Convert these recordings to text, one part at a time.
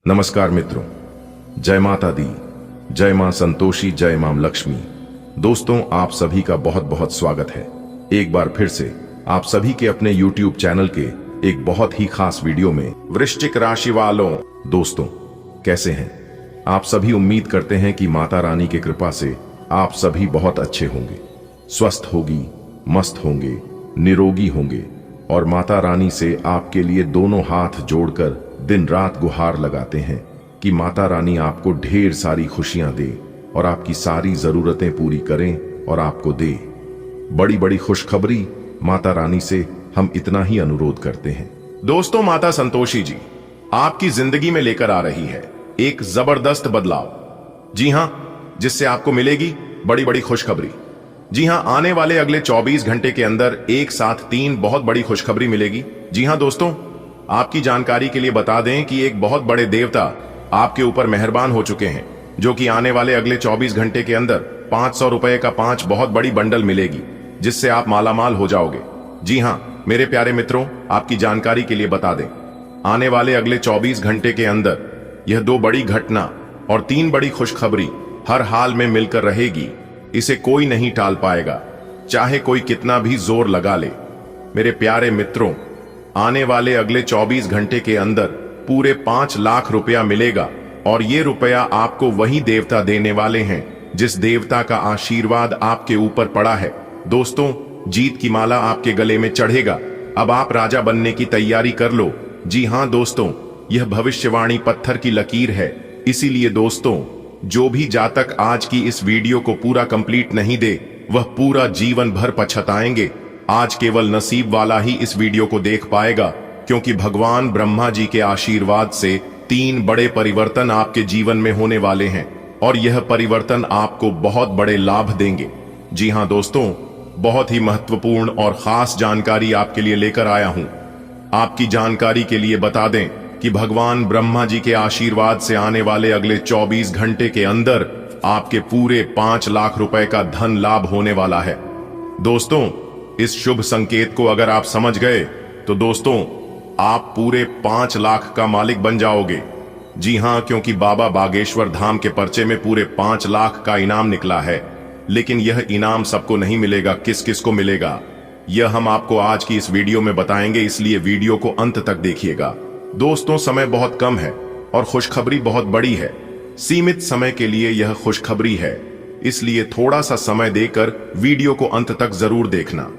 नमस्कार मित्रों, जय माता दी, जय मां संतोषी, जय मां लक्ष्मी। दोस्तों, आप सभी का बहुत बहुत स्वागत है एक बार फिर से आप सभी के अपने YouTube चैनल के एक बहुत ही खास वीडियो में। वृश्चिक राशि वालों, दोस्तों कैसे हैं आप सभी? उम्मीद करते हैं कि माता रानी की कृपा से आप सभी बहुत अच्छे होंगे, स्वस्थ होगी, मस्त होंगे, निरोगी होंगे और माता रानी से आपके लिए दोनों हाथ जोड़कर दिन रात गुहार लगाते हैं कि माता रानी आपको ढेर सारी खुशियां दे और आपकी सारी जरूरतें पूरी करें और आपको दे बड़ी बड़ी खुशखबरी। माता रानी से हम इतना ही अनुरोध करते हैं। दोस्तों, माता संतोषी जी आपकी जिंदगी में लेकर आ रही है एक जबरदस्त बदलाव। जी हां, जिससे आपको मिलेगी बड़ी बड़ी खुशखबरी। जी हां, आने वाले अगले 24 घंटे के अंदर एक साथ 3 बहुत बड़ी खुशखबरी मिलेगी। जी हां दोस्तों, आपकी जानकारी के लिए बता दें कि एक बहुत बड़े देवता आपके ऊपर मेहरबान हो चुके हैं, जो कि आने वाले अगले 24 घंटे के अंदर 500 रुपए का 5 बहुत बड़ी बंडल मिलेगी, जिससे आप मालामाल हो जाओगे। जी हां मेरे प्यारे मित्रों, आपकी जानकारी के लिए बता दें, आने वाले अगले 24 घंटे के अंदर यह 2 बड़ी घटना और 3 बड़ी खुशखबरी हर हाल में मिलकर रहेगी। इसे कोई नहीं टाल पाएगा, चाहे कोई कितना भी जोर लगा ले। मेरे प्यारे मित्रों, आने वाले अगले 24 घंटे के अंदर पूरे 5 लाख रुपया मिलेगा और ये रुपया आपको वही देवता देने वाले हैं जिस देवता का आशीर्वाद आपके ऊपर पड़ा है। दोस्तों, जीत की माला आपके गले में चढ़ेगा। अब आप राजा बनने की तैयारी कर लो। जी हां दोस्तों, यह भविष्यवाणी पत्थर की लकीर है। इसीलिए दोस्तों, जो भी जातक आज की इस वीडियो को पूरा कंप्लीट नहीं दे, वह पूरा जीवन भर पछताएंगे। आज केवल नसीब वाला ही इस वीडियो को देख पाएगा, क्योंकि भगवान ब्रह्मा जी के आशीर्वाद से 3 बड़े परिवर्तन आपके जीवन में होने वाले हैं और यह परिवर्तन आपको बहुत बड़े लाभ देंगे। जी हां दोस्तों, बहुत ही महत्वपूर्ण और खास जानकारी आपके लिए लेकर आया हूं। आपकी जानकारी के लिए बता दें कि भगवान ब्रह्मा जी के आशीर्वाद से आने वाले अगले 24 घंटे के अंदर आपके पूरे 5 लाख रुपए का धन लाभ होने वाला है। दोस्तों, इस शुभ संकेत को अगर आप समझ गए तो दोस्तों, आप पूरे 5 लाख का मालिक बन जाओगे। जी हां, क्योंकि बाबा बागेश्वर धाम के पर्चे में पूरे 5 लाख का इनाम निकला है। लेकिन यह इनाम सबको नहीं मिलेगा। किस किस को मिलेगा, यह हम आपको आज की इस वीडियो में बताएंगे, इसलिए वीडियो को अंत तक देखिएगा। दोस्तों, समय बहुत कम है और खुशखबरी बहुत बड़ी है। सीमित समय के लिए यह खुशखबरी है, इसलिए थोड़ा सा समय देकर वीडियो को अंत तक जरूर देखना,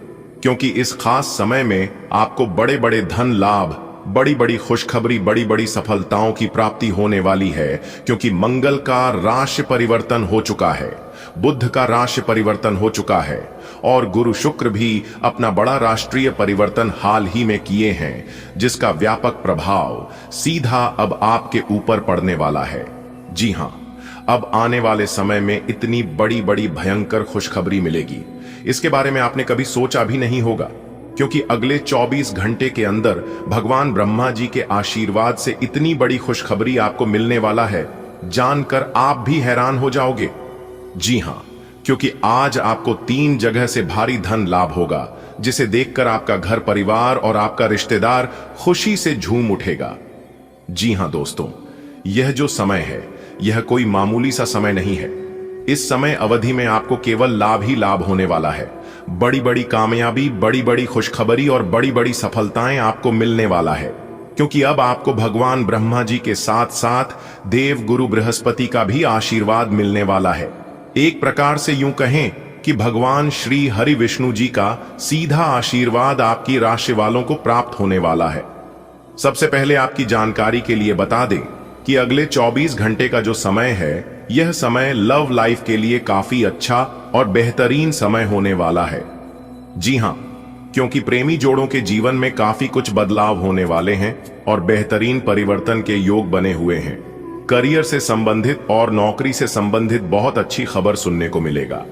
क्योंकि इस खास समय में आपको बड़े बड़े धन लाभ, बड़ी बड़ी खुशखबरी, बड़ी बड़ी सफलताओं की प्राप्ति होने वाली है। क्योंकि मंगल का राशि परिवर्तन हो चुका है, बुध का राशि परिवर्तन हो चुका है और गुरु शुक्र भी अपना बड़ा राष्ट्रीय परिवर्तन हाल ही में किए हैं, जिसका व्यापक प्रभाव सीधा अब आपके ऊपर पड़ने वाला है। जी हां, अब आने वाले समय में इतनी बड़ी बड़ी भयंकर खुशखबरी मिलेगी, इसके बारे में आपने कभी सोचा भी नहीं होगा। क्योंकि अगले 24 घंटे के अंदर भगवान ब्रह्मा जी के आशीर्वाद से इतनी बड़ी खुशखबरी आपको मिलने वाला है, जानकर आप भी हैरान हो जाओगे। जी हां, क्योंकि आज आपको 3 जगह से भारी धन लाभ होगा, जिसे देखकर आपका घर परिवार और आपका रिश्तेदार खुशी से झूम उठेगा। जी हां दोस्तों, यह जो समय है, यह कोई मामूली सा समय नहीं है। इस समय अवधि में आपको केवल लाभ ही लाभ होने वाला है। बड़ी बड़ी कामयाबी, बड़ी बड़ी खुशखबरी और बड़ी बड़ी सफलताएं आपको मिलने वाला है। क्योंकि अब आपको भगवान ब्रह्मा जी के साथ साथ देव गुरु बृहस्पति का भी आशीर्वाद मिलने वाला है। एक प्रकार से यूं कहें कि भगवान श्री हरि विष्णु जी का सीधा आशीर्वाद आपकी राशि वालों को प्राप्त होने वाला है। सबसे पहले आपकी जानकारी के लिए बता दें कि अगले 24 घंटे का जो समय है, यह समय लव लाइफ के लिए काफी अच्छा और बेहतरीन समय होने वाला है। जी हां, क्योंकि प्रेमी जोड़ों के जीवन में काफी कुछ बदलाव होने वाले हैं और बेहतरीन परिवर्तन के योग बने हुए हैं। करियर से संबंधित और नौकरी से संबंधित बहुत अच्छी खबर सुनने को मिलेगा।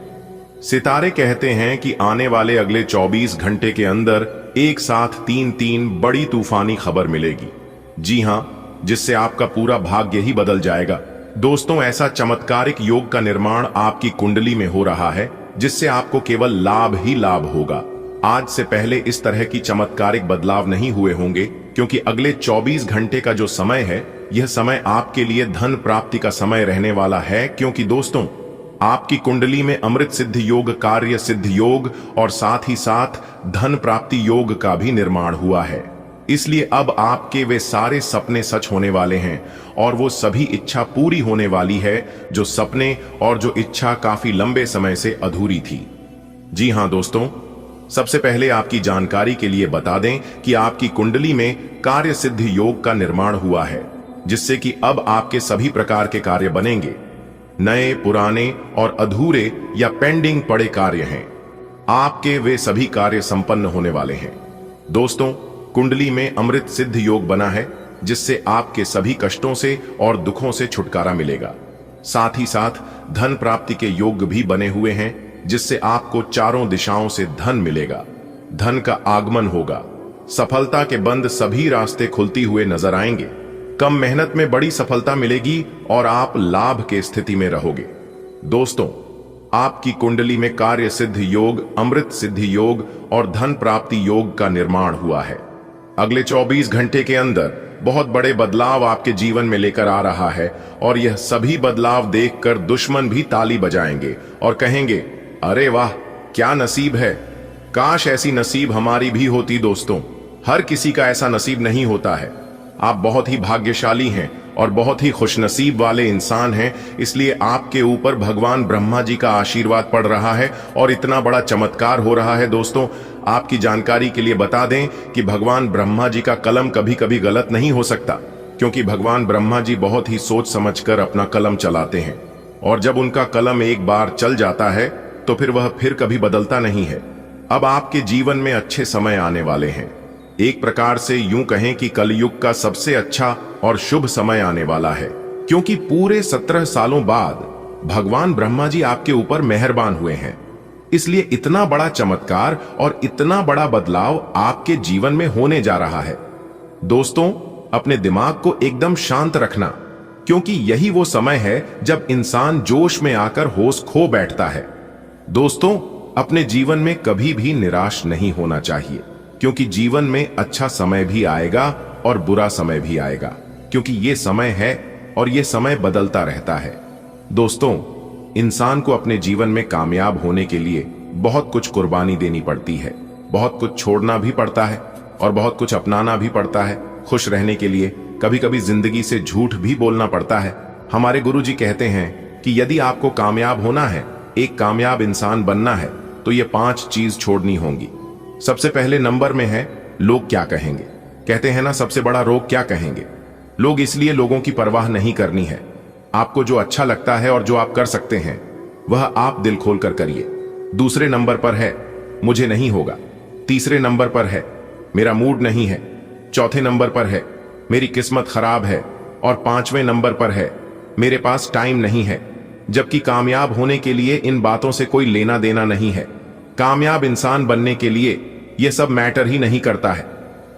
सितारे कहते हैं कि आने वाले अगले 24 घंटे के अंदर एक साथ 3 बड़ी तूफानी खबर मिलेगी। जी हां, जिससे आपका पूरा भाग्य ही बदल जाएगा। दोस्तों, ऐसा चमत्कारिक योग का निर्माण आपकी कुंडली में हो रहा है, जिससे आपको केवल लाभ ही लाभ होगा। आज से पहले इस तरह की चमत्कारिक बदलाव नहीं हुए होंगे, क्योंकि अगले 24 घंटे का जो समय है, यह समय आपके लिए धन प्राप्ति का समय रहने वाला है, क्योंकि दोस्तों आपकी कुंडली में अमृत सिद्ध योग, कार्य सिद्ध योग और साथ ही साथ धन प्राप्ति योग का भी निर्माण हुआ है। इसलिए अब आपके वे सारे सपने सच होने वाले हैं और वो सभी इच्छा पूरी होने वाली है जो सपने और जो इच्छा काफी लंबे समय से अधूरी थी। जी हां दोस्तों, सबसे पहले आपकी जानकारी के लिए बता दें कि आपकी कुंडली में कार्य सिद्ध योग का निर्माण हुआ है, जिससे कि अब आपके सभी प्रकार के कार्य बनेंगे। नए, पुराने और अधूरे या पेंडिंग पड़े कार्य हैं, आपके वे सभी कार्य संपन्न होने वाले हैं। दोस्तों, कुंडली में अमृत सिद्ध योग बना है, जिससे आपके सभी कष्टों से और दुखों से छुटकारा मिलेगा। साथ ही साथ धन प्राप्ति के योग भी बने हुए हैं, जिससे आपको चारों दिशाओं से धन मिलेगा, धन का आगमन होगा, सफलता के बंद सभी रास्ते खुलती हुए नजर आएंगे, कम मेहनत में बड़ी सफलता मिलेगी और आप लाभ के स्थिति में रहोगे। दोस्तों, आपकी कुंडली में कार्य सिद्ध योग, अमृत सिद्ध योग और धन प्राप्ति योग का निर्माण हुआ है। अगले 24 घंटे के अंदर बहुत बड़े बदलाव आपके जीवन में लेकर आ रहा है और यह सभी बदलाव देखकर दुश्मन भी ताली बजाएंगे और कहेंगे, अरे वाह, क्या नसीब है, काश ऐसी नसीब हमारी भी होती। दोस्तों, हर किसी का ऐसा नसीब नहीं होता है। आप बहुत ही भाग्यशाली हैं और बहुत ही खुशनसीब वाले इंसान हैं, इसलिए आपके ऊपर भगवान ब्रह्मा जी का आशीर्वाद पड़ रहा है और इतना बड़ा चमत्कार हो रहा है। दोस्तों, आपकी जानकारी के लिए बता दें कि भगवान ब्रह्मा जी का कलम कभी कभी गलत नहीं हो सकता, क्योंकि भगवान ब्रह्मा जी बहुत ही सोच समझकर अपना कलम चलाते हैं और जब उनका कलम एक बार चल जाता है तो फिर वह फिर कभी बदलता नहीं है। अब आपके जीवन में अच्छे समय आने वाले हैं। एक प्रकार से यूं कहें कि कलयुग का सबसे अच्छा और शुभ समय आने वाला है, क्योंकि पूरे 17 सालों बाद भगवान ब्रह्मा जी आपके ऊपर मेहरबान हुए हैं। इसलिए इतना बड़ा चमत्कार और इतना बड़ा बदलाव आपके जीवन में होने जा रहा है। दोस्तों, अपने दिमाग को एकदम शांत रखना, क्योंकि यही वो समय है जब इंसान जोश में आकर होश खो बैठता है। दोस्तों, अपने जीवन में कभी भी निराश नहीं होना चाहिए, क्योंकि जीवन में अच्छा समय भी आएगा और बुरा समय भी आएगा, क्योंकि ये समय है और ये समय बदलता रहता है। दोस्तों, इंसान को अपने जीवन में कामयाब होने के लिए बहुत कुछ कुर्बानी देनी पड़ती है, बहुत कुछ छोड़ना भी पड़ता है और बहुत कुछ अपनाना भी पड़ता है। खुश रहने के लिए कभी कभी जिंदगी से झूठ भी बोलना पड़ता है। हमारे गुरुजी कहते हैं कि यदि आपको कामयाब होना है, एक कामयाब इंसान बनना है, तो ये 5 चीज छोड़नी होंगी। सबसे पहले नंबर में है, लोग क्या कहेंगे। कहते हैं ना, सबसे बड़ा रोग क्या कहेंगे। लोग इसलिए लोगों की परवाह नहीं करनी है। आपको जो अच्छा लगता है और जो आप कर सकते हैं वह आप दिल खोलकर करिए। दूसरे नंबर पर है, मुझे नहीं होगा। तीसरे नंबर पर है, मेरा मूड नहीं है। चौथे नंबर पर है, मेरी किस्मत खराब है। और 5वें नंबर पर है, मेरे पास टाइम नहीं है। जबकि कामयाब होने के लिए इन बातों से कोई लेना देना नहीं है। कामयाब इंसान बनने के लिए यह सब मैटर ही नहीं करता है।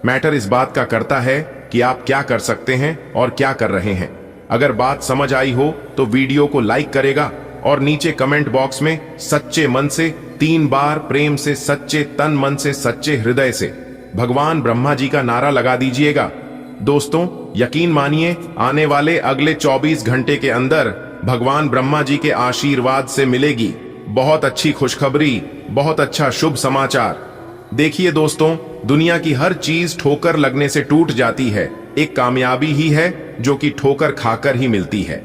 मैटर इस बात का करता है कि आप क्या कर सकते हैं और क्या कर रहे हैं। अगर बात समझ आई हो तो वीडियो को लाइक करेगा और नीचे कमेंट बॉक्स में सच्चे मन से 3 बार प्रेम से, सच्चे तन मन से, सच्चे हृदय से भगवान ब्रह्मा जी का नारा लगा दीजिएगा। दोस्तों, यकीन मानिए, आने वाले अगले 24 घंटे के अंदर भगवान ब्रह्मा जी के आशीर्वाद से मिलेगी बहुत अच्छी खुशखबरी, बहुत अच्छा शुभ समाचार। देखिए दोस्तों, दुनिया की हर चीज ठोकर लगने से टूट जाती है। एक कामयाबी ही है जो कि ठोकर खाकर ही मिलती है।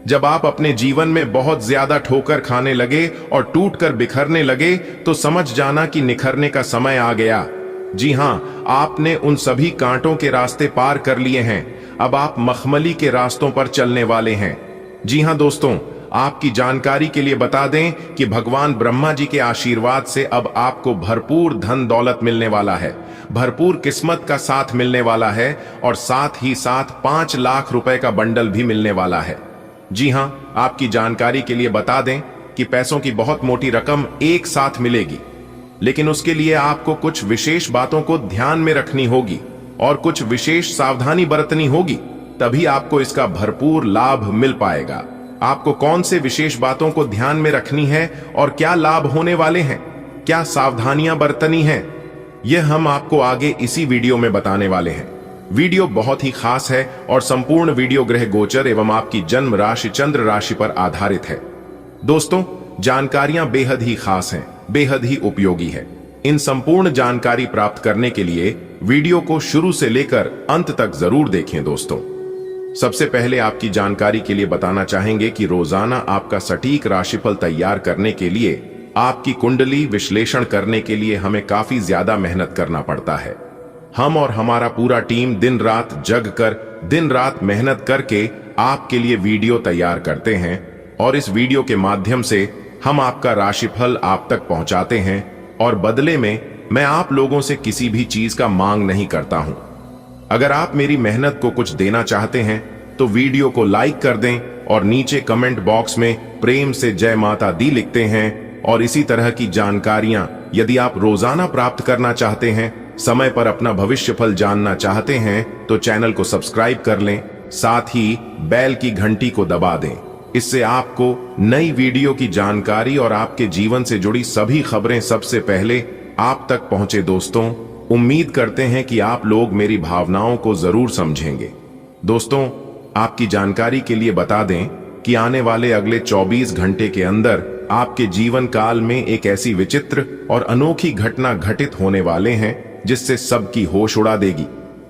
जब आप अपने जीवन में बहुत ज्यादा ठोकर खाने लगे और टूटकर बिखरने लगे तो समझ जाना कि निखरने का समय आ गया। जी हां, आपने उन सभी कांटों के रास्ते पार कर लिए हैं। अब आप मखमली के रास्तों पर चलने वाले हैं। जी हां दोस्तों, आपकी जानकारी के लिए बता दें कि भगवान ब्रह्मा जी के आशीर्वाद से अब आपको भरपूर धन दौलत मिलने वाला है, भरपूर किस्मत का साथ मिलने वाला है और साथ ही साथ 5 लाख रुपए का बंडल भी मिलने वाला है। जी हां, आपकी जानकारी के लिए बता दें कि पैसों की बहुत मोटी रकम एक साथ मिलेगी, लेकिन उसके लिए आपको कुछ विशेष बातों को ध्यान में रखनी होगी और कुछ विशेष सावधानी बरतनी होगी, तभी आपको इसका भरपूर लाभ मिल पाएगा। आपको कौन से विशेष बातों को ध्यान में रखनी है और क्या लाभ होने वाले हैं, क्या सावधानियां बरतनी हैं, यह हम आपको आगे इसी वीडियो में बताने वाले हैं। वीडियो बहुत ही खास है और संपूर्ण वीडियो ग्रह गोचर एवं आपकी जन्म राशि चंद्र राशि पर आधारित है। दोस्तों, जानकारियां बेहद ही खास हैं, बेहद ही उपयोगी है। इन संपूर्ण जानकारी प्राप्त करने के लिए वीडियो को शुरू से लेकर अंत तक जरूर देखें। दोस्तों, सबसे पहले आपकी जानकारी के लिए बताना चाहेंगे कि रोजाना आपका सटीक राशिफल तैयार करने के लिए, आपकी कुंडली विश्लेषण करने के लिए हमें काफी ज्यादा मेहनत करना पड़ता है। हम और हमारा पूरा टीम दिन रात जग कर, दिन रात मेहनत करके आपके लिए वीडियो तैयार करते हैं और इस वीडियो के माध्यम से हम आपका राशिफल आप तक पहुंचाते हैं और बदले में मैं आप लोगों से किसी भी चीज का मांग नहीं करता हूं। अगर आप मेरी मेहनत को कुछ देना चाहते हैं तो वीडियो को लाइक कर दें और नीचे कमेंट बॉक्स में प्रेम से जय माता दी लिखते हैं। और इसी तरह की जानकारियां यदि आप रोजाना प्राप्त करना चाहते हैं, समय पर अपना भविष्य फल जानना चाहते हैं तो चैनल को सब्सक्राइब कर लें, साथ ही बेल की घंटी को दबा दें। इससे आपको नई वीडियो की जानकारी और आपके जीवन से जुड़ी सभी खबरें सबसे पहले आप तक पहुंचे। दोस्तों, उम्मीद करते हैं कि आप लोग मेरी भावनाओं को जरूर समझेंगे। दोस्तों, आपकी जानकारी के लिए बता दें कि आने वाले अगले 24 घंटे के अंदर आपके जीवन काल में एक ऐसी विचित्र और अनोखी घटना घटित होने वाले हैं जिससे सबकी होश उड़ा देगी।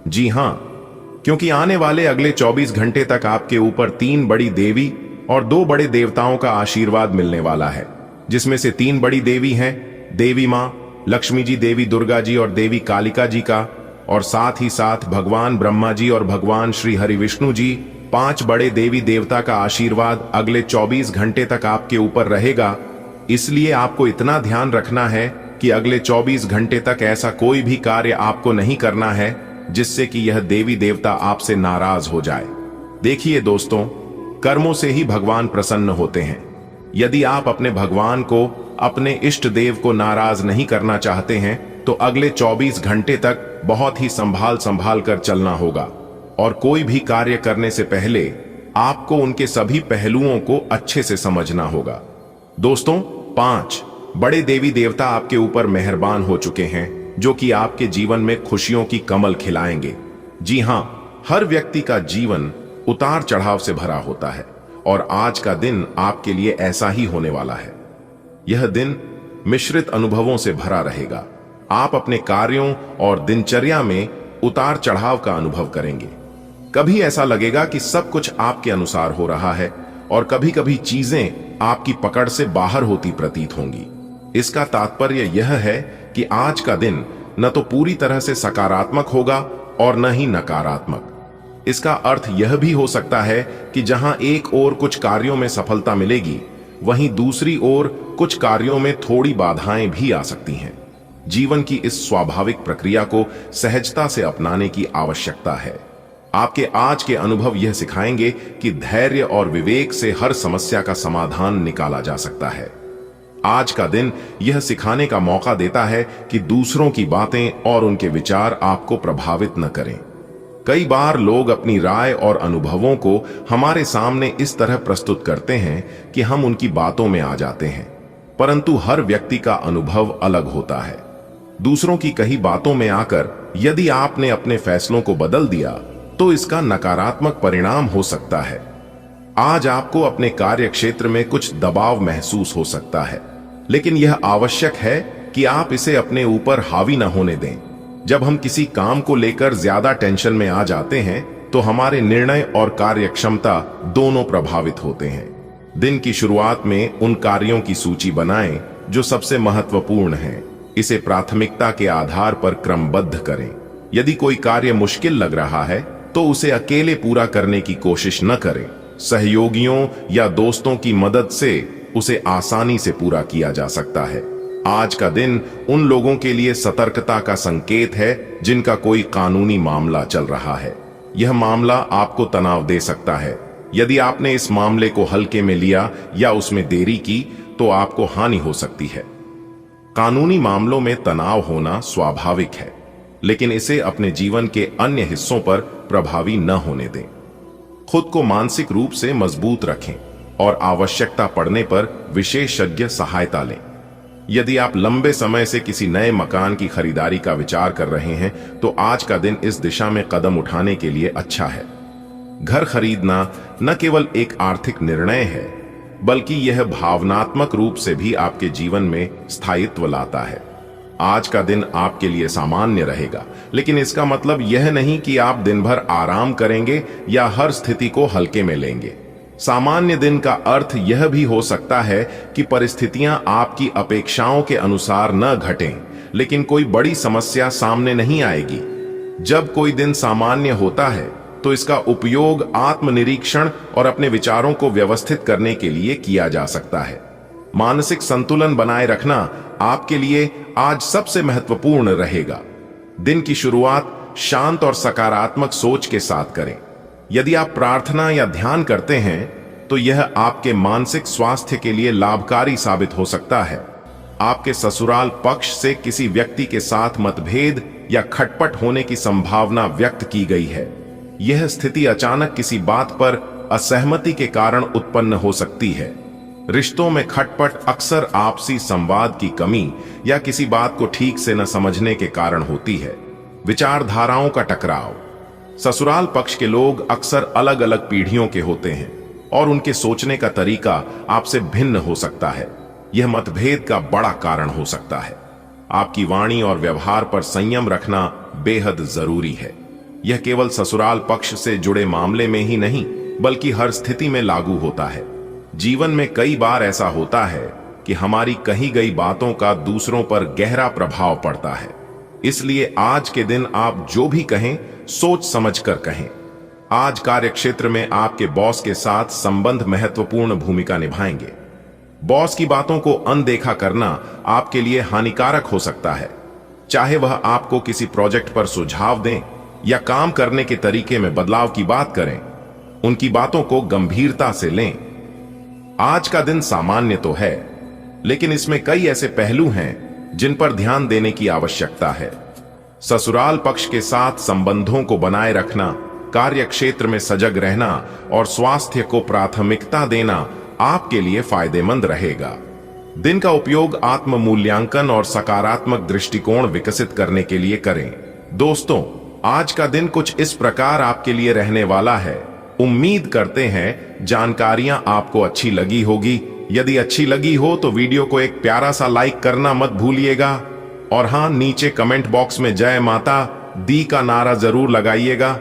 जी हां, क्योंकि आने वाले अगले 24 घंटे तक आपके ऊपर 3 बड़ी देवी और 2 बड़े देवताओं का आशीर्वाद मिलने वाला है, जिसमें से 3 बड़ी देवी हैं देवी मां लक्ष्मी जी, देवी दुर्गा जी और देवी कालिका जी का, और साथ ही साथ भगवान ब्रह्मा जी और भगवान श्री हरि विष्णु जी। 5 बड़े देवी देवता का आशीर्वाद अगले 24 घंटे तक आपके ऊपर रहेगा। इसलिए आपको इतना ध्यान रखना है कि अगले 24 घंटे तक ऐसा कोई भी कार्य आपको नहीं करना है जिससे कि यह देवी देवता आपसे नाराज हो जाए। देखिए दोस्तों, कर्मों से ही भगवान प्रसन्न होते हैं। यदि आप अपने भगवान को, अपने इष्ट देव को नाराज नहीं करना चाहते हैं तो अगले 24 घंटे तक बहुत ही संभाल कर चलना होगा और कोई भी कार्य करने से पहले आपको उनके सभी पहलुओं को अच्छे से समझना होगा। दोस्तों, 5 बड़े देवी देवता आपके ऊपर मेहरबान हो चुके हैं, जो कि आपके जीवन में खुशियों की कमल खिलाएंगे। जी हां, हर व्यक्ति का जीवन उतार चढ़ाव से भरा होता है और आज का दिन आपके लिए ऐसा ही होने वाला है। यह दिन मिश्रित अनुभवों से भरा रहेगा। आप अपने कार्यों और दिनचर्या में उतार चढ़ाव का अनुभव करेंगे। कभी ऐसा लगेगा कि सब कुछ आपके अनुसार हो रहा है और कभी कभी चीजें आपकी पकड़ से बाहर होती प्रतीत होंगी। इसका तात्पर्य यह है कि आज का दिन न तो पूरी तरह से सकारात्मक होगा और न ही नकारात्मक। इसका अर्थ यह भी हो सकता है कि जहां एक ओर कुछ कार्यों में सफलता मिलेगी, वहीं दूसरी ओर कुछ कार्यों में थोड़ी बाधाएं भी आ सकती हैं। जीवन की इस स्वाभाविक प्रक्रिया को सहजता से अपनाने की आवश्यकता है। आपके आज के अनुभव यह सिखाएंगे कि धैर्य और विवेक से हर समस्या का समाधान निकाला जा सकता है। आज का दिन यह सिखाने का मौका देता है कि दूसरों की बातें और उनके विचार आपको प्रभावित न करें। कई बार लोग अपनी राय और अनुभवों को हमारे सामने इस तरह प्रस्तुत करते हैं कि हम उनकी बातों में आ जाते हैं, परंतु हर व्यक्ति का अनुभव अलग होता है। दूसरों की कही बातों में आकर यदि आपने अपने फैसलों को बदल दिया तो इसका नकारात्मक परिणाम हो सकता है। आज आपको अपने कार्य क्षेत्र में कुछ दबाव महसूस हो सकता है, लेकिन यह आवश्यक है कि आप इसे अपने ऊपर हावी न होने दें। जब हम किसी काम को लेकर ज्यादा टेंशन में आ जाते हैं तो हमारे निर्णय और कार्य क्षमता दोनों प्रभावित होते हैं। दिन की शुरुआत में उन कार्यों की सूची बनाएं जो सबसे महत्वपूर्ण हैं। इसे प्राथमिकता के आधार पर क्रमबद्ध करें। यदि कोई कार्य मुश्किल लग रहा है तो उसे अकेले पूरा करने की कोशिश न करें। सहयोगियों या दोस्तों की मदद से उसे आसानी से पूरा किया जा सकता है। आज का दिन उन लोगों के लिए सतर्कता का संकेत है जिनका कोई कानूनी मामला चल रहा है। यह मामला आपको तनाव दे सकता है। यदि आपने इस मामले को हल्के में लिया या उसमें देरी की तो आपको हानि हो सकती है। कानूनी मामलों में तनाव होना स्वाभाविक है, लेकिन इसे अपने जीवन के अन्य हिस्सों पर प्रभावी न होने दें। खुद को मानसिक रूप से मजबूत रखें और आवश्यकता पड़ने पर विशेषज्ञ सहायता लें। यदि आप लंबे समय से किसी नए मकान की खरीदारी का विचार कर रहे हैं तो आज का दिन इस दिशा में कदम उठाने के लिए अच्छा है। घर खरीदना न केवल एक आर्थिक निर्णय है, बल्कि यह भावनात्मक रूप से भी आपके जीवन में स्थायित्व लाता है। आज का दिन आपके लिए सामान्य रहेगा, लेकिन इसका मतलब यह नहीं कि आप दिन भर आराम करेंगे या हर स्थिति को हल्के में लेंगे। सामान्य दिन का अर्थ यह भी हो सकता है कि परिस्थितियां आपकी अपेक्षाओं के अनुसार न घटें, लेकिन कोई बड़ी समस्या सामने नहीं आएगी। जब कोई दिन सामान्य होता है तो इसका उपयोग आत्मनिरीक्षण और अपने विचारों को व्यवस्थित करने के लिए किया जा सकता है। मानसिक संतुलन बनाए रखना आपके लिए आज सबसे महत्वपूर्ण रहेगा। दिन की शुरुआत शांत और सकारात्मक सोच के साथ करें। यदि आप प्रार्थना या ध्यान करते हैं तो यह आपके मानसिक स्वास्थ्य के लिए लाभकारी साबित हो सकता है। आपके ससुराल पक्ष से किसी व्यक्ति के साथ मतभेद या खटपट होने की संभावना व्यक्त की गई है। यह स्थिति अचानक किसी बात पर असहमति के कारण उत्पन्न हो सकती है। रिश्तों में खटपट अक्सर आपसी संवाद की कमी या किसी बात को ठीक से न समझने के कारण होती है। विचारधाराओं का टकराव। ससुराल पक्ष के लोग अक्सर अलग अलग पीढ़ियों के होते हैं और उनके सोचने का तरीका आपसे भिन्न हो सकता है। यह मतभेद का बड़ा कारण हो सकता है। आपकी वाणी और व्यवहार पर संयम रखना बेहद जरूरी है। यह केवल ससुराल पक्ष से जुड़े मामले में ही नहीं, बल्कि हर स्थिति में लागू होता है। जीवन में कई बार ऐसा होता है कि हमारी कही गई बातों का दूसरों पर गहरा प्रभाव पड़ता है। इसलिए आज के दिन आप जो भी कहें, सोच समझकर कहें। आज कार्यक्षेत्र में आपके बॉस के साथ संबंध महत्वपूर्ण भूमिका निभाएंगे। बॉस की बातों को अनदेखा करना आपके लिए हानिकारक हो सकता है। चाहे वह आपको किसी प्रोजेक्ट पर सुझाव दें या काम करने के तरीके में बदलाव की बात करें, उनकी बातों को गंभीरता से लें। आज का दिन सामान्य तो है, लेकिन इसमें कई ऐसे पहलू हैं जिन पर ध्यान देने की आवश्यकता है। ससुराल पक्ष के साथ संबंधों को बनाए रखना, कार्यक्षेत्र में सजग रहना और स्वास्थ्य को प्राथमिकता देना आपके लिए फायदेमंद रहेगा। दिन का उपयोग आत्म मूल्यांकन और सकारात्मक दृष्टिकोण विकसित करने के लिए करें। दोस्तों, आज का दिन कुछ इस प्रकार आपके लिए रहने वाला है। उम्मीद करते हैं जानकारियां आपको अच्छी लगी होगी। यदि अच्छी लगी हो तो वीडियो को एक प्यारा सा लाइक करना मत भूलिएगा। और हां, नीचे कमेंट बॉक्स में जय माता दी का नारा जरूर लगाइएगा।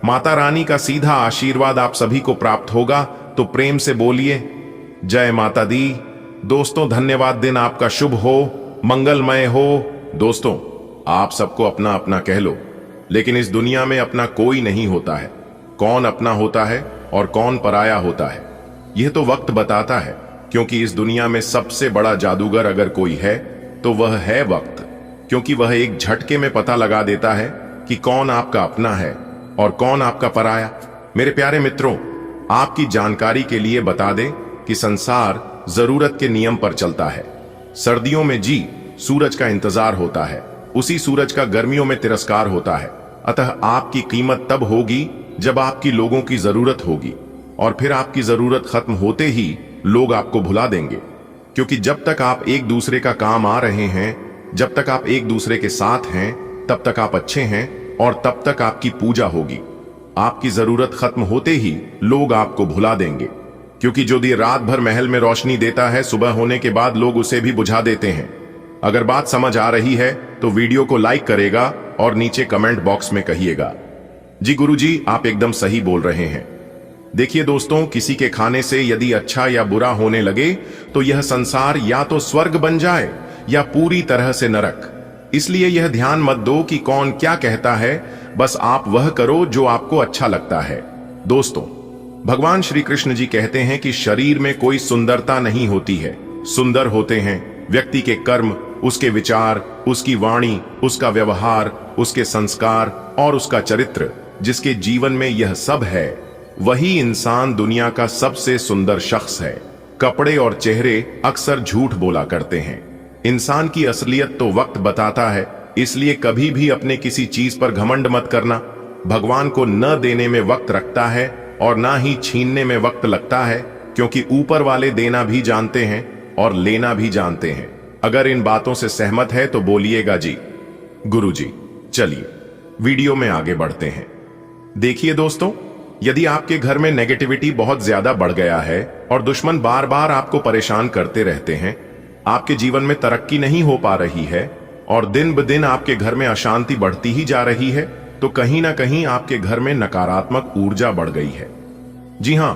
माता रानी का सीधा आशीर्वाद आप सभी को प्राप्त होगा, तो प्रेम से बोलिए जय माता दी। दोस्तों, धन्यवाद। दिन आपका शुभ हो, मंगलमय हो। दोस्तों, आप सबको अपना अपना कह लो, लेकिन इस दुनिया में अपना कोई नहीं होता है। कौन अपना होता है और कौन पराया होता है, यह तो वक्त बताता है। क्योंकि इस दुनिया में सबसे बड़ा जादूगर अगर कोई है तो वह है वक्त, क्योंकि वह एक झटके में पता लगा देता है कि कौन आपका अपना है और कौन आपका पराया। मेरे प्यारे मित्रों, आपकी जानकारी के लिए बता दें कि संसार जरूरत के नियम पर चलता है। सर्दियों में सूरज का इंतजार होता है, उसी सूरज का गर्मियों में तिरस्कार होता है। अतः आपकी कीमत तब होगी जब आपकी लोगों की जरूरत होगी, और फिर आपकी जरूरत खत्म होते ही लोग आपको भुला देंगे। क्योंकि जब तक आप एक दूसरे का काम आ रहे हैं, जब तक आप एक दूसरे के साथ हैं, तब तक आप अच्छे हैं और तब तक आपकी पूजा होगी। आपकी जरूरत खत्म होते ही लोग आपको भुला देंगे। क्योंकि जो दिया रात भर महल में रोशनी देता है, सुबह होने के बाद लोग उसे भी बुझा देते हैं। अगर बात समझ आ रही है तो वीडियो को लाइक करेगा और नीचे कमेंट बॉक्स में कहिएगा जी गुरुजी, आप एकदम सही बोल रहे हैं। देखिए दोस्तों, किसी के खाने से यदि अच्छा या बुरा होने लगे तो यह संसार या तो स्वर्ग बन जाए या पूरी तरह से नरक। इसलिए यह ध्यान मत दो कि कौन क्या कहता है, बस आप वह करो जो आपको अच्छा लगता है। दोस्तों, भगवान श्री कृष्ण जी कहते हैं कि शरीर में कोई सुंदरता नहीं होती है, सुंदर होते हैं व्यक्ति के कर्म, उसके विचार, उसकी वाणी, उसका व्यवहार, उसके संस्कार और उसका चरित्र। जिसके जीवन में यह सब है, वही इंसान दुनिया का सबसे सुंदर शख्स है। कपड़े और चेहरे अक्सर झूठ बोला करते हैं। इंसान की असलियत तो वक्त बताता है। इसलिए कभी भी अपने किसी चीज पर घमंड मत करना। भगवान को न देने में वक्त रखता है और ना ही छीनने में वक्त लगता है, क्योंकि ऊपर वाले देना भी जानते हैं और लेना भी जानते हैं। अगर इन बातों से सहमत है तो बोलिएगा जी। गुरुजी, चलिए वीडियो में आगे बढ़ते हैं। देखिए दोस्तों, यदि आपके घर में नेगेटिविटी बहुत ज्यादा बढ़ गया है और दुश्मन बार बार आपको परेशान करते रहते हैं, आपके जीवन में तरक्की नहीं हो पा रही है और दिन ब दिन आपके घर में अशांति बढ़ती ही जा रही है, तो कहीं ना कहीं आपके घर में नकारात्मक ऊर्जा बढ़ गई है। जी हां,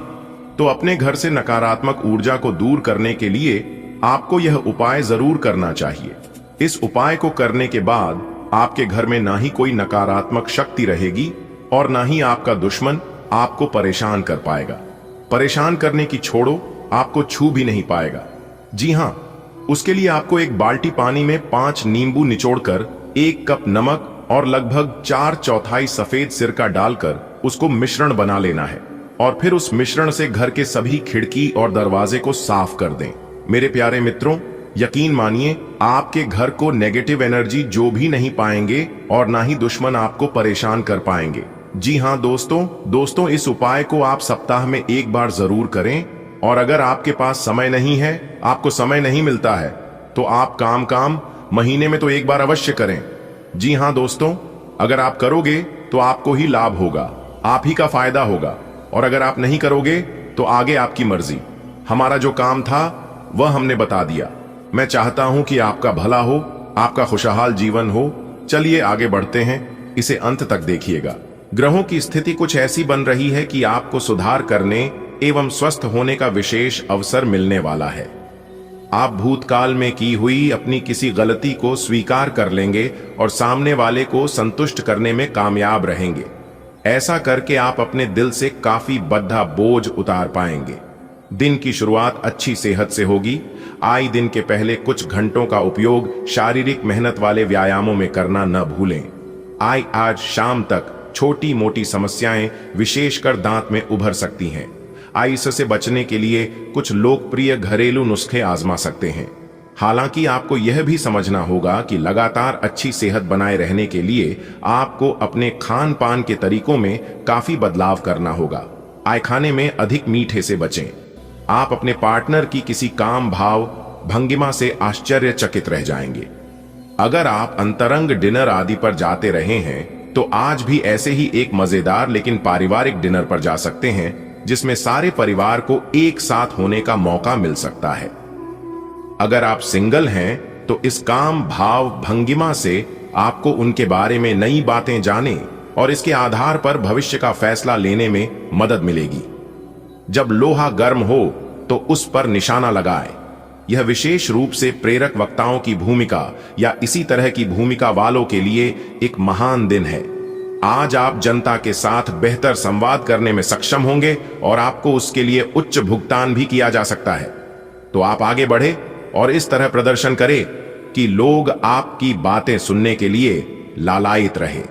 तो अपने घर से नकारात्मक ऊर्जा को दूर करने के लिए आपको यह उपाय जरूर करना चाहिए। इस उपाय को करने के बाद आपके घर में ना ही कोई नकारात्मक शक्ति रहेगी और ना ही आपका दुश्मन आपको परेशान कर पाएगा। परेशान करने की छोड़ो, आपको छू भी नहीं पाएगा। जी हां, उसके लिए आपको एक बाल्टी पानी में 5 नींबू निचोड़कर 1 कप नमक और लगभग 4/4 सफेद सिरका डालकर उसको मिश्रण बना लेना है और फिर उस मिश्रण से घर के सभी खिड़की और दरवाजे को साफ कर दें। मेरे प्यारे मित्रों, यकीन मानिए, आपके घर को नेगेटिव एनर्जी जो भी नहीं पाएंगे और ना ही दुश्मन आपको परेशान कर पाएंगे। जी हां दोस्तों, इस उपाय को आप सप्ताह में 1 बार जरूर करें और अगर आपके पास समय नहीं है, आपको समय नहीं मिलता है, तो आप काम महीने में तो 1 बार अवश्य करें। जी हां दोस्तों, अगर आप करोगे तो आपको ही लाभ होगा, आप ही का फायदा होगा, और अगर आप नहीं करोगे तो आगे आपकी मर्जी। हमारा जो काम था वह हमने बता दिया। मैं चाहता हूं कि आपका भला हो, आपका खुशहाल जीवन हो। चलिए आगे बढ़ते हैं, इसे अंत तक देखिएगा। ग्रहों की स्थिति कुछ ऐसी बन रही है कि आपको सुधार करने एवं स्वस्थ होने का विशेष अवसर मिलने वाला है। आप भूतकाल में की हुई अपनी किसी गलती को स्वीकार कर लेंगे और सामने वाले को संतुष्ट करने में कामयाब रहेंगे। ऐसा करके आप अपने दिल से काफी बद्धा बोझ उतार पाएंगे। दिन की शुरुआत अच्छी सेहत से होगी। आए दिन के पहले कुछ घंटों का उपयोग शारीरिक मेहनत वाले व्यायामों में करना न भूलें। आज शाम तक छोटी मोटी समस्याएं विशेषकर दांत में उभर सकती हैं। इससे बचने के लिए कुछ लोकप्रिय घरेलू नुस्खे आजमा सकते हैं। हालांकि आपको यह भी समझना होगा कि लगातार अच्छी सेहत बनाए रहने के लिए आपको अपने खान पान के तरीकों में काफी बदलाव करना होगा। खाने में अधिक मीठे से बचें। आप अपने पार्टनर की किसी काम भाव भंगिमा से आश्चर्यचकित रह जाएंगे। अगर आप अंतरंग डिनर आदि पर जाते रहे हैं तो आज भी ऐसे ही एक मजेदार लेकिन पारिवारिक डिनर पर जा सकते हैं, जिसमें सारे परिवार को एक साथ होने का मौका मिल सकता है। अगर आप सिंगल हैं तो इस काम भाव भंगिमा से आपको उनके बारे में नई बातें जाने और इसके आधार पर भविष्य का फैसला लेने में मदद मिलेगी। जब लोहा गर्म हो तो उस पर निशाना लगाए। यह विशेष रूप से प्रेरक वक्ताओं की भूमिका या इसी तरह की भूमिका वालों के लिए एक महान दिन है। आज आप जनता के साथ बेहतर संवाद करने में सक्षम होंगे और आपको उसके लिए उच्च भुगतान भी किया जा सकता है। तो आप आगे बढ़े और इस तरह प्रदर्शन करें कि लोग आपकी बातें सुनने के लिए लालायित रहे।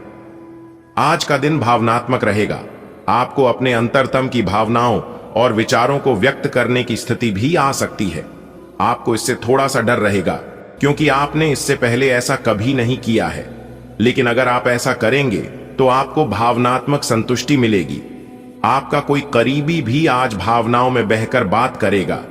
आज का दिन भावनात्मक रहेगा। आपको अपने अंतरतम की भावनाओं और विचारों को व्यक्त करने की स्थिति भी आ सकती है। आपको इससे थोड़ा सा डर रहेगा क्योंकि आपने इससे पहले ऐसा कभी नहीं किया है, लेकिन अगर आप ऐसा करेंगे तो आपको भावनात्मक संतुष्टि मिलेगी। आपका कोई करीबी भी आज भावनाओं में बहकर बात करेगा,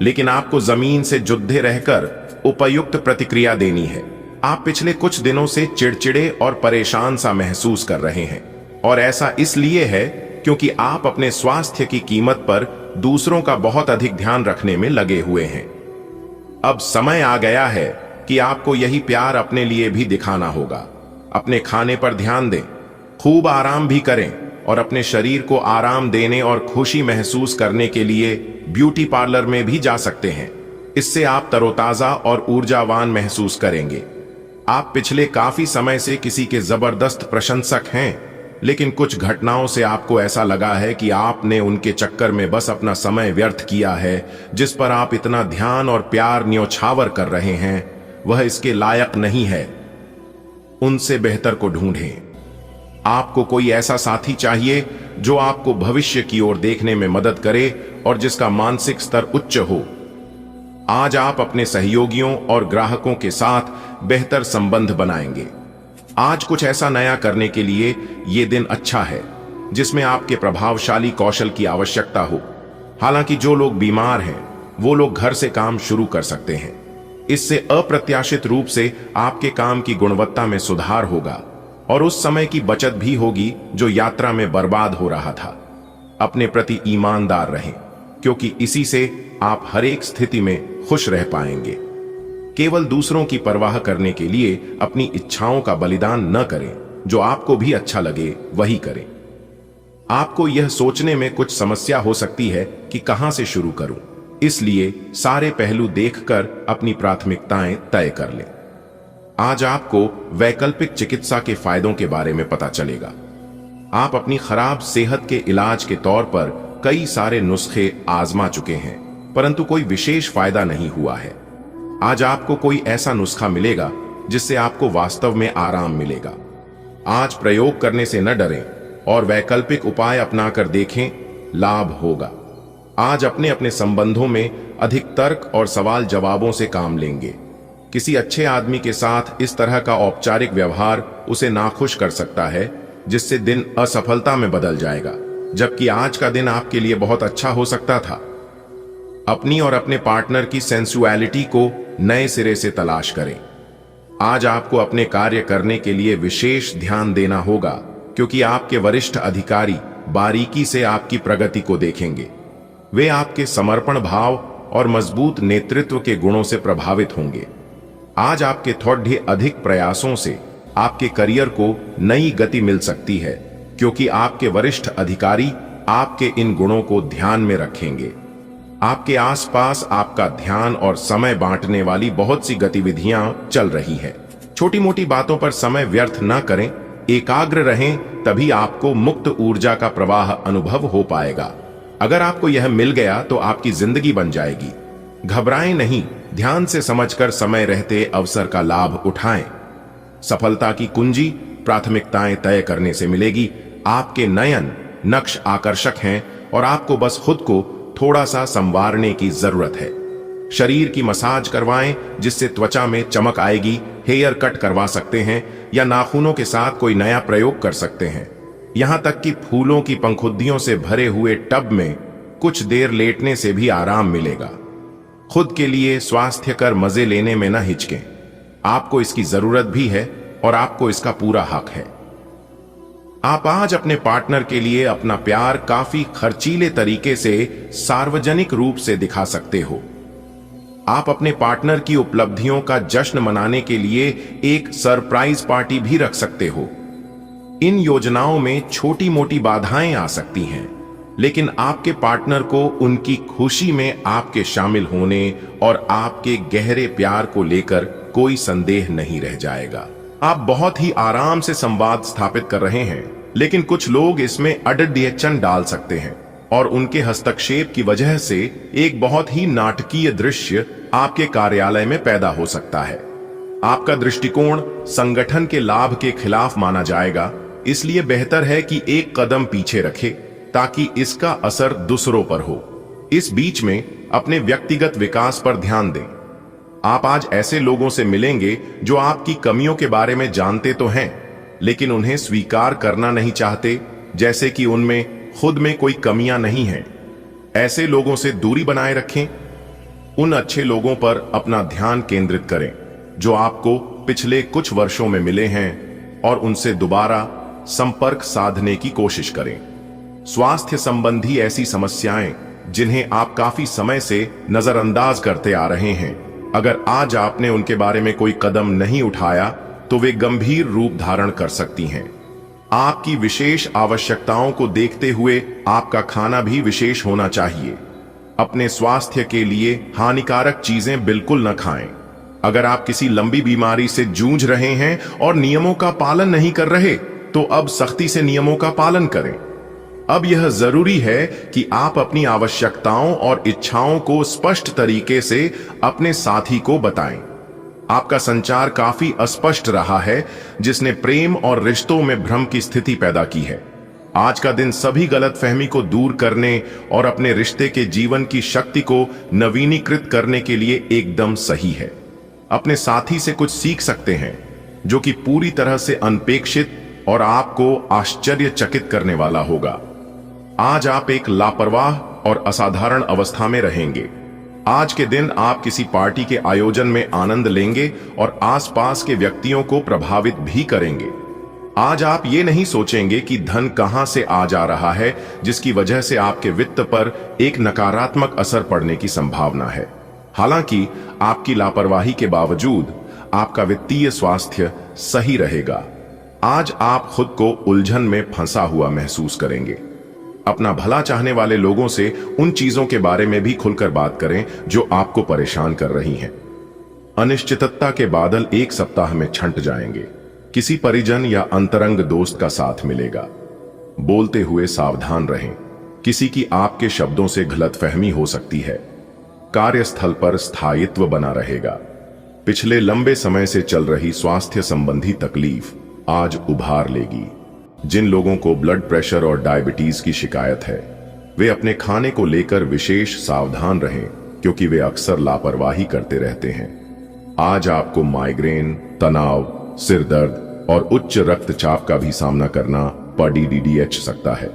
लेकिन आपको जमीन से जुद्धे रहकर उपयुक्त प्रतिक्रिया देनी है। आप पिछले कुछ दिनों से चिड़चिड़े और परेशान सा महसूस कर रहे हैं और ऐसा इसलिए है क्योंकि आप अपने स्वास्थ्य की कीमत पर दूसरों का बहुत अधिक ध्यान रखने में लगे हुए हैं। अब समय आ गया है कि आपको यही प्यार अपने लिए भी दिखाना होगा। अपने खाने पर ध्यान दें, खूब आराम भी करें और अपने शरीर को आराम देने और खुशी महसूस करने के लिए ब्यूटी पार्लर में भी जा सकते हैं। इससे आप तरोताजा और ऊर्जावान महसूस करेंगे। आप पिछले काफी समय से किसी के जबरदस्त प्रशंसक हैं, लेकिन कुछ घटनाओं से आपको ऐसा लगा है कि आपने उनके चक्कर में बस अपना समय व्यर्थ किया है। जिस पर आप इतना ध्यान और प्यार न्योछावर कर रहे हैं, वह इसके लायक नहीं है। उनसे बेहतर को ढूंढें। आपको कोई ऐसा साथी चाहिए जो आपको भविष्य की ओर देखने में मदद करे और जिसका मानसिक स्तर उच्च हो। आज आप अपने सहयोगियों और ग्राहकों के साथ बेहतर संबंध बनाएंगे। आज कुछ ऐसा नया करने के लिए यह दिन अच्छा है जिसमें आपके प्रभावशाली कौशल की आवश्यकता हो। हालांकि जो लोग बीमार हैं वो लोग घर से काम शुरू कर सकते हैं। इससे अप्रत्याशित रूप से आपके काम की गुणवत्ता में सुधार होगा और उस समय की बचत भी होगी जो यात्रा में बर्बाद हो रहा था। अपने प्रति ईमानदार रहें, क्योंकि इसी से आप हर एक स्थिति में खुश रह पाएंगे। केवल दूसरों की परवाह करने के लिए अपनी इच्छाओं का बलिदान न करें, जो आपको भी अच्छा लगे वही करें। आपको यह सोचने में कुछ समस्या हो सकती है कि कहां से शुरू करूं, इसलिए सारे पहलू देखकर अपनी प्राथमिकताएं तय कर लें। आज आपको वैकल्पिक चिकित्सा के फायदों के बारे में पता चलेगा। आप अपनी खराब सेहत के इलाज के तौर पर कई सारे नुस्खे आजमा चुके हैं, परंतु कोई विशेष फायदा नहीं हुआ है। आज आपको कोई ऐसा नुस्खा मिलेगा जिससे आपको वास्तव में आराम मिलेगा। आज प्रयोग करने से न डरें और वैकल्पिक उपाय अपनाकर देखें, लाभ होगा। आज अपने अपने संबंधों में अधिक तर्क और सवाल जवाबों से काम लेंगे। किसी अच्छे आदमी के साथ इस तरह का औपचारिक व्यवहार उसे नाखुश कर सकता है, जिससे दिन असफलता में बदल जाएगा, जबकि आज का दिन आपके लिए बहुत अच्छा हो सकता था। अपनी और अपने पार्टनर की सेंसुअलिटी को नए सिरे से तलाश करें। आज आपको अपने कार्य करने के लिए विशेष ध्यान देना होगा, क्योंकि आपके वरिष्ठ अधिकारी बारीकी से आपकी प्रगति को देखेंगे। वे आपके समर्पण भाव और मजबूत नेतृत्व के गुणों से प्रभावित होंगे। आज आपके थोड़े अधिक प्रयासों से आपके करियर को नई गति मिल सकती है, क्योंकि आपके वरिष्ठ अधिकारी आपके इन गुणों को ध्यान में रखेंगे। आपके आसपास आपका ध्यान और समय बांटने वाली बहुत सी गतिविधियां चल रही है। छोटी मोटी बातों पर समय व्यर्थ न करें, एकाग्र रहें, तभी आपको मुक्त ऊर्जा का प्रवाह अनुभव हो पाएगा। अगर आपको यह मिल गया तो आपकी जिंदगी बन जाएगी। घबराएं नहीं, ध्यान से समझकर समय रहते अवसर का लाभ उठाएं। सफलता की कुंजी प्राथमिकताएं तय करने से मिलेगी। आपके नयन नक्श आकर्षक हैं और आपको बस खुद को थोड़ा सा संवारने की जरूरत है। शरीर की मसाज करवाएं, जिससे त्वचा में चमक आएगी। हेयर कट करवा सकते हैं या नाखूनों के साथ कोई नया प्रयोग कर सकते हैं। यहां तक कि फूलों की पंखुद्दियों से भरे हुए टब में कुछ देर लेटने से भी आराम मिलेगा। खुद के लिए स्वास्थ्यकर मजे लेने में न हिचकें। आपको इसकी जरूरत भी है और आपको इसका पूरा हक है। आप आज अपने पार्टनर के लिए अपना प्यार काफी खर्चीले तरीके से सार्वजनिक रूप से दिखा सकते हो। आप अपने पार्टनर की उपलब्धियों का जश्न मनाने के लिए एक सरप्राइज पार्टी भी रख सकते हो। इन योजनाओं में छोटी मोटी बाधाएं आ सकती हैं, लेकिन आपके पार्टनर को उनकी खुशी में आपके शामिल होने और आपके गहरे प्यार को लेकर कोई संदेह नहीं रह जाएगा। आप बहुत ही आराम से संवाद स्थापित कर रहे हैं, लेकिन कुछ लोग इसमें अड़चन डाल सकते हैं और उनके हस्तक्षेप की वजह से एक बहुत ही नाटकीय दृश्य आपके कार्यालय में पैदा हो सकता है। आपका दृष्टिकोण संगठन के लाभ के खिलाफ माना जाएगा, इसलिए बेहतर है कि एक कदम पीछे रखें ताकि इसका असर दूसरों पर हो। इस बीच में अपने व्यक्तिगत विकास पर ध्यान दें। आप आज ऐसे लोगों से मिलेंगे जो आपकी कमियों के बारे में जानते तो हैं, लेकिन उन्हें स्वीकार करना नहीं चाहते, जैसे कि उनमें खुद में कोई कमियां नहीं हैं। ऐसे लोगों से दूरी बनाए रखें। उन अच्छे लोगों पर अपना ध्यान केंद्रित करें जो आपको पिछले कुछ वर्षों में मिले हैं और उनसे दोबारा संपर्क साधने की कोशिश करें। स्वास्थ्य संबंधी ऐसी समस्याएं जिन्हें आप काफी समय से नजरअंदाज करते आ रहे हैं, अगर आज आपने उनके बारे में कोई कदम नहीं उठाया तो वे गंभीर रूप धारण कर सकती हैं। आपकी विशेष आवश्यकताओं को देखते हुए आपका खाना भी विशेष होना चाहिए। अपने स्वास्थ्य के लिए हानिकारक चीजें बिल्कुल न खाएं। अगर आप किसी लंबी बीमारी से जूझ रहे हैं और नियमों का पालन नहीं कर रहे, तो अब सख्ती से नियमों का पालन करें। अब यह जरूरी है कि आप अपनी आवश्यकताओं और इच्छाओं को स्पष्ट तरीके से अपने साथी को बताएं। आपका संचार काफी अस्पष्ट रहा है, जिसने प्रेम और रिश्तों में भ्रम की स्थिति पैदा की है। आज का दिन सभी गलतफहमी को दूर करने और अपने रिश्ते के जीवन की शक्ति को नवीनीकृत करने के लिए एकदम सही है। अपने साथी से कुछ सीख सकते हैं जो कि पूरी तरह से अनपेक्षित और आपको आश्चर्यचकित करने वाला होगा। आज आप एक लापरवाह और असाधारण अवस्था में रहेंगे। आज के दिन आप किसी पार्टी के आयोजन में आनंद लेंगे और आसपास के व्यक्तियों को प्रभावित भी करेंगे। आज आप ये नहीं सोचेंगे कि धन कहां से आ जा रहा है, जिसकी वजह से आपके वित्त पर एक नकारात्मक असर पड़ने की संभावना है। हालांकि आपकी लापरवाही के बावजूद आपका वित्तीय स्वास्थ्य सही रहेगा। आज आप खुद को उलझन में फंसा हुआ महसूस करेंगे। अपना भला चाहने वाले लोगों से उन चीजों के बारे में भी खुलकर बात करें जो आपको परेशान कर रही हैं। अनिश्चितता के बादल एक सप्ताह में छंट जाएंगे। किसी परिजन या अंतरंग दोस्त का साथ मिलेगा। बोलते हुए सावधान रहें, किसी की आपके शब्दों से गलतफहमी हो सकती है। कार्यस्थल पर स्थायित्व बना रहेगा। पिछले लंबे समय से चल रही स्वास्थ्य संबंधी तकलीफ आज उभार लेगी। जिन लोगों को ब्लड प्रेशर और डायबिटीज की शिकायत है, वे अपने खाने को लेकर विशेष सावधान रहें, क्योंकि वे अक्सर लापरवाही करते रहते हैं। आज आपको माइग्रेन, तनाव, सिर दर्द और उच्च रक्तचाप का भी सामना करना पड़ सकता है।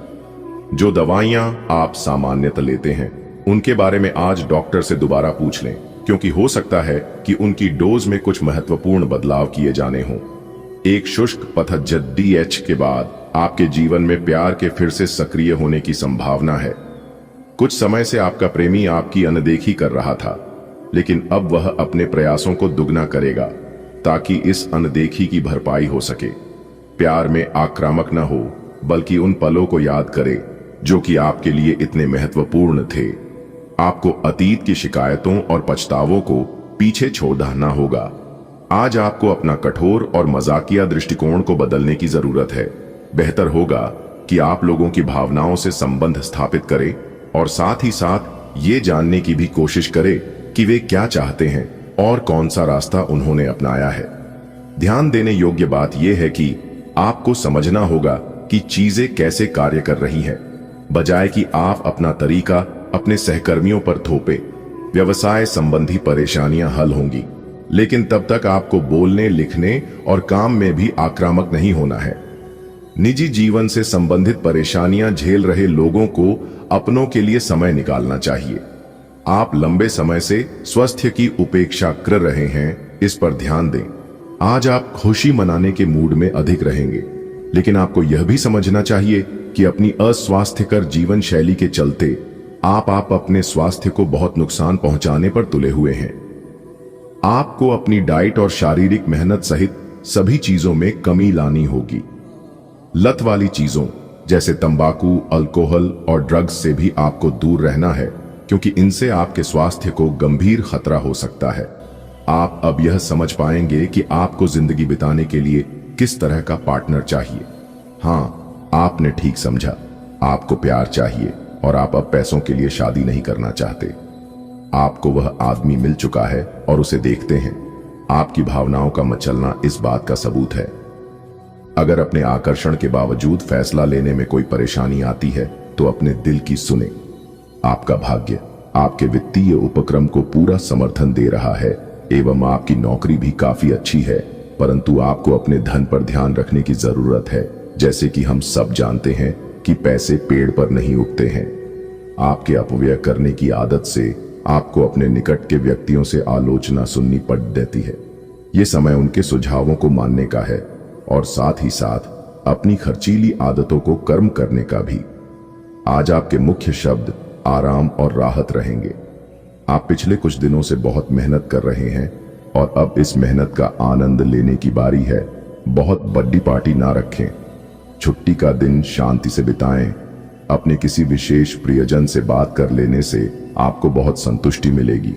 जो दवाइयां आप सामान्यतः लेते हैं, उनके बारे में आज डॉक्टर से दोबारा पूछ लें, क्योंकि हो सकता है कि उनकी डोज में कुछ महत्वपूर्ण बदलाव किए जाने हों। एक शुष्क पतझड़ के बाद आपके जीवन में प्यार के फिर से सक्रिय होने की संभावना है। कुछ समय से आपका प्रेमी आपकी अनदेखी कर रहा था, लेकिन अब वह अपने प्रयासों को दुगना करेगा ताकि इस अनदेखी की भरपाई हो सके। प्यार में आक्रामक न हो, बल्कि उन पलों को याद करे जो कि आपके लिए इतने महत्वपूर्ण थे। आपको अतीत की शिकायतों और पछतावों को पीछे छोड़ना होगा। आज आपको अपना कठोर और मजाकिया दृष्टिकोण को बदलने की जरूरत है। बेहतर होगा कि आप लोगों की भावनाओं से संबंध स्थापित करें और साथ ही साथ ये जानने की भी कोशिश करें कि वे क्या चाहते हैं और कौन सा रास्ता उन्होंने अपनाया है। ध्यान देने योग्य बात यह है कि आपको समझना होगा कि चीजें कैसे कार्य कर रही हैं, बजाय कि आप अपना तरीका अपने सहकर्मियों पर थोपे। व्यवसाय संबंधी परेशानियां हल होंगी, लेकिन तब तक आपको बोलने, लिखने और काम में भी आक्रामक नहीं होना है। निजी जीवन से संबंधित परेशानियां झेल रहे लोगों को अपनों के लिए समय निकालना चाहिए। आप लंबे समय से स्वास्थ्य की उपेक्षा कर रहे हैं, इस पर ध्यान दें। आज आप खुशी मनाने के मूड में अधिक रहेंगे, लेकिन आपको यह भी समझना चाहिए कि अपनी अस्वास्थ्यकर जीवन शैली के चलते आप अपने स्वास्थ्य को बहुत नुकसान पहुंचाने पर तुले हुए हैं। आपको अपनी डाइट और शारीरिक मेहनत सहित सभी चीजों में कमी लानी होगी। लत वाली चीजों जैसे तंबाकू, अल्कोहल और ड्रग्स से भी आपको दूर रहना है, क्योंकि इनसे आपके स्वास्थ्य को गंभीर खतरा हो सकता है। आप अब यह समझ पाएंगे कि आपको जिंदगी बिताने के लिए किस तरह का पार्टनर चाहिए। हाँ, आपने ठीक समझा। आपको प्यार चाहिए और आप अब पैसों के लिए शादी नहीं करना चाहते। आपको वह आदमी मिल चुका है और उसे देखते हैं। आपकी भावनाओं का मचलना इस बात का सबूत है। अगर अपने आकर्षण के बावजूद फैसला लेने में कोई परेशानी आती है, तो अपने दिल की सुने। आपका भाग्य आपके वित्तीय उपक्रम को पूरा समर्थन दे रहा है एवं आपकी नौकरी भी काफी अच्छी है, परंतु आपको अपने धन पर ध्यान रखने की जरूरत है। जैसे कि हम सब जानते हैं कि पैसे पेड़ पर नहीं उगते हैं। आपके अपव्यय करने की आदत से आपको अपने निकट के व्यक्तियों से आलोचना सुननी पड़ देती है। ये समय उनके सुझावों को मानने का है और साथ ही साथ अपनी खर्चीली आदतों को कर्म करने का भी। आज आपके मुख्य शब्द आराम और राहत रहेंगे। आप पिछले कुछ दिनों से बहुत मेहनत कर रहे हैं और अब इस मेहनत का आनंद लेने की बारी है। बहुत बड़ी पार्टी ना रखें। छुट्टी का दिन शांति से बिताएं। अपने किसी विशेष प्रियजन से बात कर लेने से आपको बहुत संतुष्टि मिलेगी।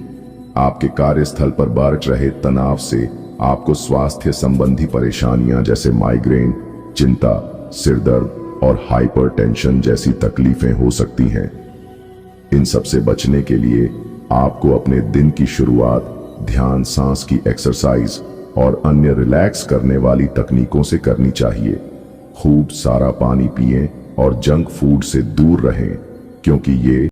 आपके कार्यस्थल पर बढ़ रहे तनाव से आपको स्वास्थ्य संबंधी परेशानियां जैसे माइग्रेन, चिंता, सिरदर्द और हाइपरटेंशन जैसी तकलीफें हो सकती हैं। इन सब से बचने के लिए आपको अपने दिन की शुरुआत ध्यान, सांस की एक्सरसाइज और अन्य रिलैक्स करने वाली तकनीकों से करनी चाहिए। खूब सारा पानी पिएं और जंक फूड से दूर रहें, क्योंकि ये